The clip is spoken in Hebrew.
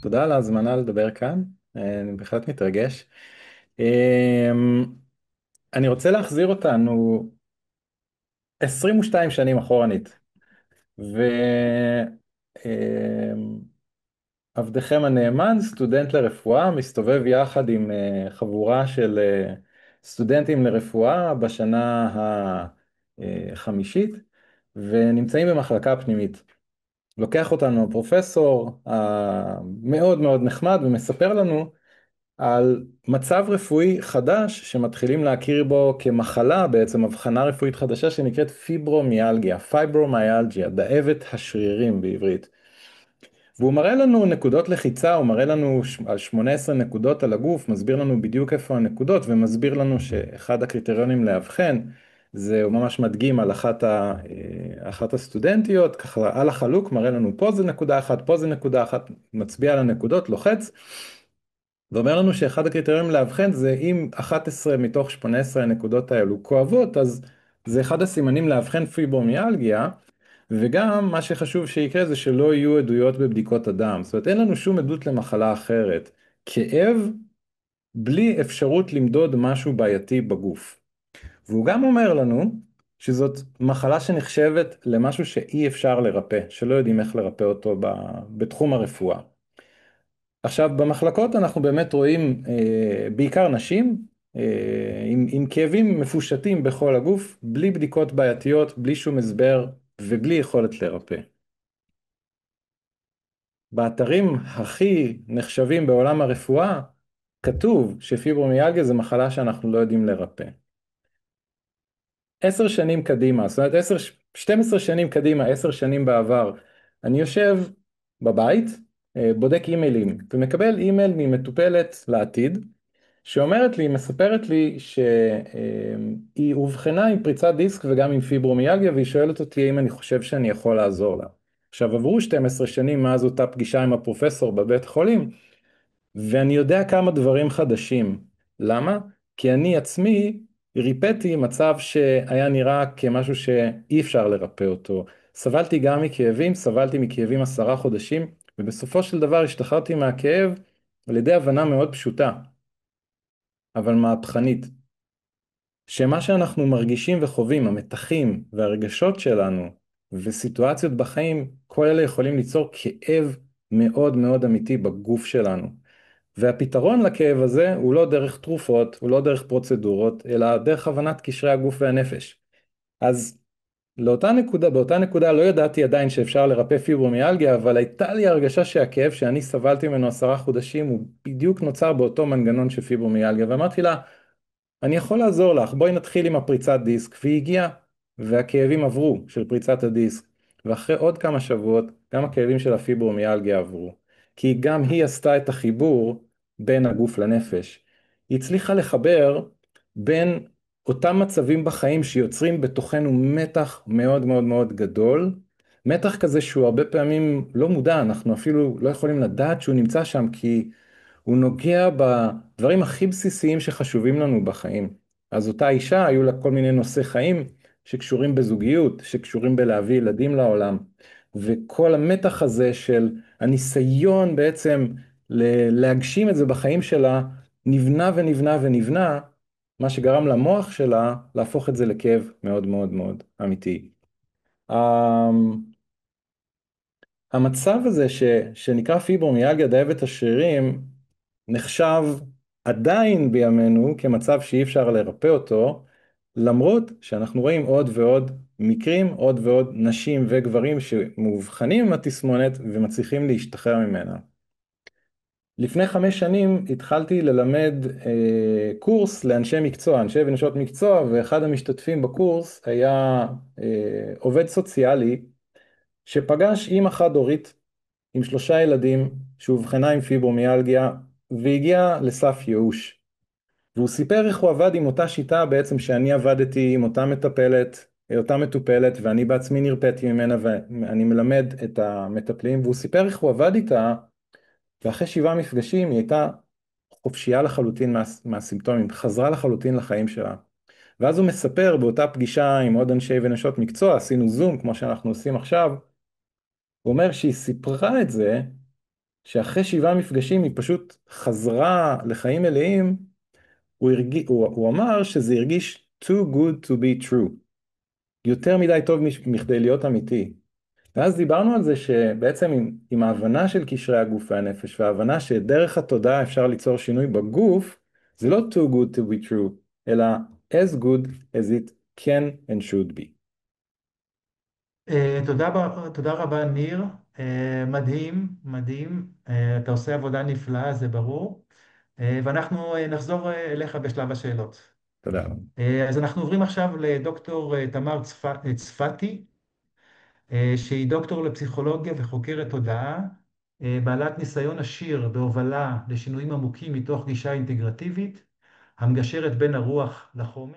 תודה על ההזמנה לדבר כאן, אני בהחלט מתרגש. אמ, אני רוצה להחזיר אותנו 22 שנים אחורנית, ועבדכם הנאמן, סטודנט לרפואה, מסתובב יחד עם חבורה של סטודנטים לרפואה בשנה החמישית, ונמצאים במחלקה פנימית. לוקח אותנו הפרופסור המאוד מאוד נחמד ומספר לנו על מצב רפואי חדש שמתחילים להכיר בו כמחלה, בעצם הבחנה רפואית חדשה שנקראת פיברומיאלגיה, פייברומיאלגיה, דאבת השרירים בעברית. והוא מראה לנו נקודות לחיצה, הוא מראה לנו על 18 נקודות על הגוף, מסביר לנו בדיוק איפה הנקודות, ומסביר לנו שאחד הקריטריונים לאבחן, זה הוא ממש מדגים על אחת הסטודנטיות, ככה על החלוק, מראה לנו פה זה נקודה אחת, פה זה נקודה אחת, מצביע על הנקודות, לוחץ, ואומר לנו שאחד הקריטריונים לאבחן זה אם 11 מתוך 18 הנקודות האלו כואבות, אז זה אחד הסימנים לאבחן פיברומיאלגיה, וגם מה שחשוב שיקרה זה שלא יהיו עדויות בבדיקות הדם. זאת אומרת, אין לנו שום עדות למחלה אחרת. כאב בלי אפשרות למדוד משהו בעייתי בגוף. והוא גם אומר לנו שזאת מחלה שנחשבת למשהו שאי אפשר לרפא, שלא יודעים איך לרפא אותו בתחום הרפואה. עכשיו, במחלקות אנחנו באמת רואים בעיקר נשים עם כאבים מפושטים בכל הגוף, בלי בדיקות בעייתיות, בלי שום הסבר ובלי יכולת לרפא. באתרים הכי נחשבים בעולם הרפואה, כתוב שפיברומיאלגיה זה מחלה שאנחנו לא יודעים לרפא. 10 שנים קדימה, זאת אומרת 12 שנים קדימה, 10 שנים בעבר, אני יושב בבית, בודק אימיילים, ומקבל אימייל ממטופלת לעתיד, שאומרת לי, מספרת לי שהיא אובחנה עם פריצת דיסק וגם עם פיברומיאלגיה, והיא שואלת אותי אם אני חושב שאני יכול לעזור לה. עכשיו עברו 12 שנים מאז אותה פגישה עם הפרופסור בבית חולים, ואני יודע כמה דברים חדשים. למה? כי אני עצמי ריפאתי מצב שהיה נראה כמשהו שאי אפשר לרפא אותו. סבלתי גם מכאבים, סבלתי מכאבים 10 חודשים, ובסופו של דבר השתחררתי מהכאב על ידי הבנה מאוד פשוטה, אבל מהפכנית. שמה שאנחנו מרגישים וחווים, המתחים והרגשות שלנו וסיטואציות בחיים, כל אלה יכולים ליצור כאב מאוד מאוד אמיתי בגוף שלנו. והפתרון לכאב הזה הוא לא דרך תרופות, הוא לא דרך פרוצדורות, אלא דרך הבנת קשרי הגוף והנפש. אז באותה נקודה לא ידעתי עדיין שאפשר לרפא פיברומיאלגיה, אבל הייתה לי הרגשה שהכאב שאני סבלתי ממנו 10 חודשים הוא בדיוק נוצר באותו מנגנון של פיברומיאלגיה, ואמרתי לה, אני יכול לעזור לך, בואי נתחיל עם הפריצת דיסק, והיא הגיעה, והכאבים עברו של פריצת הדיסק, ואחרי עוד כמה שבועות, גם הכאבים של הפיברומיאלגיה עברו, כי גם היא עשתה את החיבור בין הגוף לנפש. היא הצליחה לחבר בין אותם מצבים בחיים שיוצרים בתוכנו מתח מאוד מאוד מאוד גדול, מתח כזה שהוא הרבה פעמים לא מודע, אנחנו אפילו לא יכולים לדעת שהוא נמצא שם, כי הוא נוגע בדברים הכי בסיסיים שחשובים לנו בחיים. אז אותה אישה, היו לה כל מיני נושאי חיים שקשורים בזוגיות, שקשורים בלהביא ילדים לעולם. וכל המתח הזה של הניסיון בעצם להגשים את זה בחיים שלה, נבנה ונבנה ונבנה, מה שגרם למוח שלה להפוך את זה לכאב מאוד מאוד מאוד אמיתי. המצב הזה שנקרא פיברומיאלגיה דאבת השרירים, נחשב עדיין בימינו כמצב שאי אפשר לרפא אותו, למרות שאנחנו רואים עוד ועוד מקרים, עוד ועוד נשים וגברים שמאובחנים עם התסמונת ומצליחים להשתחרר ממנה. לפני 5 שנים התחלתי ללמד קורס לאנשי מקצוע, אנשי ונשות מקצוע, ואחד המשתתפים בקורס היה עובד סוציאלי שפגש אימא חד-הורית עם 3 ילדים שאובחנה עם פיברומיאלגיה והגיע לסף ייאוש. והוא סיפר איך הוא עבד עם אותה שיטה בעצם שאני עבדתי עם אותה מטפלת, אותה מטופלת, ואני בעצמי נרפאתי ממנה ואני מלמד את המטפלים, והוא סיפר איך הוא עבד איתה, ואחרי 7 מפגשים היא הייתה חופשייה לחלוטין מהסימפטומים, חזרה לחלוטין לחיים שלה. ואז הוא מספר באותה פגישה עם עוד אנשי ונשות מקצוע, עשינו זום כמו שאנחנו עושים עכשיו, הוא אומר שהיא סיפרה את זה, שאחרי 7 מפגשים היא פשוט חזרה לחיים מלאים. הוא אמר שזה הרגיש too good to be true, יותר מדי טוב מכדי להיות אמיתי. ואז דיברנו על זה שבעצם עם ההבנה של קשרי הגוף והנפש, וההבנה שדרך התודעה אפשר ליצור שינוי בגוף, זה לא too good to be true, אלא as good as it can and should be. תודה רבה, ניר. מדהים, מדהים. אתה עושה עבודה נפלאה, זה ברור. ואנחנו נחזור אליך בשלב השאלות. תודה. אז אנחנו עוברים עכשיו לדוקטור תמר צפתי, שהיא דוקטור לפסיכולוגיה וחוקרת תודעה, בעלת ניסיון עשיר בהובלה לשינויים עמוקים מתוך גישה אינטגרטיבית, המגשרת בין הרוח לחומר.